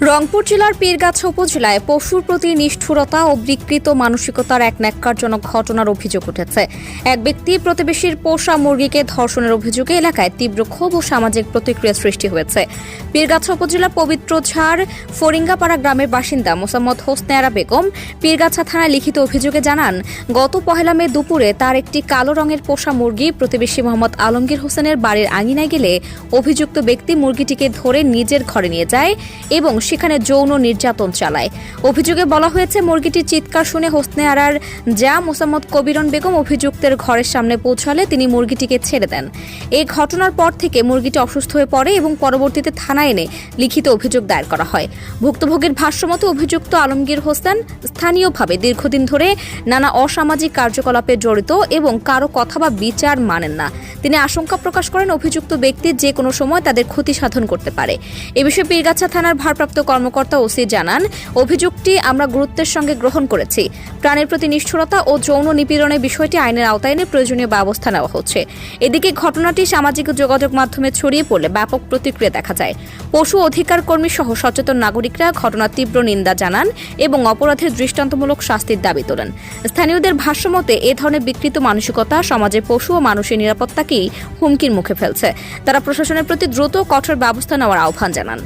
রংপুর জেলার পীরগাছা উপজেলায় পশুর প্রতি নিষ্ঠুরতা ও বিকৃত মানসিকতার এক ন্যাক্কারজনক ঘটনার অভিযোগ উঠেছে। এক ব্যক্তি প্রতিবেশীর পোষা মুরগিকে ধর্ষণের অভিযোগে এলাকায় তীব্র ক্ষোভ ও সামাজিক প্রতিক্রিয়া সৃষ্টি হয়েছে। পীরগাছা উপজেলার পবিত্রঝাড় ফরিঙ্গাপাড়া গ্রামের বাসিন্দা মোসাম্মদ হোসনে আরা বেগম পীরগাছা থানায় লিখিত অভিযোগে জানান, গত 1 মে দুপুরে তার একটি কালো রঙের পোষা মুরগি প্রতিবেশী মোহাম্মদ আলমগীর হোসেনের বাড়ির আঙিনায় গেলে অভিযুক্ত ব্যক্তি মুরগিটিকে ধরে নিজের ঘরে নিয়ে যায় এবং সেখানে যৌন নির্যাতন চালায়। অভিযোগে বলা হয়েছে, মুরগিটির চিৎকার শুনে হোসনে আরার যা মোসাম্মদ কবিরন বেগম অভিযুক্তের ঘরের সামনে পৌঁছালে তিনি মুরগিটিকে ছেড়ে দেন। এই ঘটনার পর থেকে মুরগিটি অসুস্থ হয়ে পড়ে এবং পরবর্তীতে থানায় এনে লিখিত অভিযোগ দায়ের করা হয়। ভুক্তভোগীর ভাষ্যমতে অভিযুক্ত আলমগীর হোসেন স্থানীয়ভাবে দীর্ঘদিন ধরে নানা অসামাজিক কার্যকলাপে জড়িত এবং কারো কথা বা বিচার মানেন না। তিনি আশঙ্কা প্রকাশ করেন অভিযুক্ত ব্যক্তি যে কোনো সময় তাদের ক্ষতি সাধন করতে পারে। এ বিষয়ে পীরগাছা থানার ভারপ্রাপ্ত কর্মকর্তা ওসি জানান, অভিযোগটি আমরা গুরুত্বের সঙ্গে গ্রহণ করেছি। প্রাণীর প্রতি নিষ্ঠুরতা ও যৌন নিপীড়নের বিষয়টি আইনের আওতায় এনে প্রয়োজনীয় ব্যবস্থা নেওয়া হচ্ছে। এদিকে ঘটনাটি সামাজিক যোগাযোগ মাধ্যমে ছড়িয়ে পড়লে ব্যাপক প্রতিক্রিয়া দেখা যায়। পশু অধিকার কর্মী সহ সচেতন নাগরিকরা ঘটনার তীব্র নিন্দা জানান এবং অপরাধের দৃষ্টান্তমূলক শাস্তির দাবি তোলেন। স্থানীয়দের ভাষ্যমতে এ ধরনের বিকৃত মানসিকতা সমাজে পশু ও মানুষের নিরাপত্তাকেই হুমকির মুখে ফেলছে। তারা প্রশাসনের প্রতি দ্রুত কঠোর ব্যবস্থা নেওয়ার আহ্বান জানান।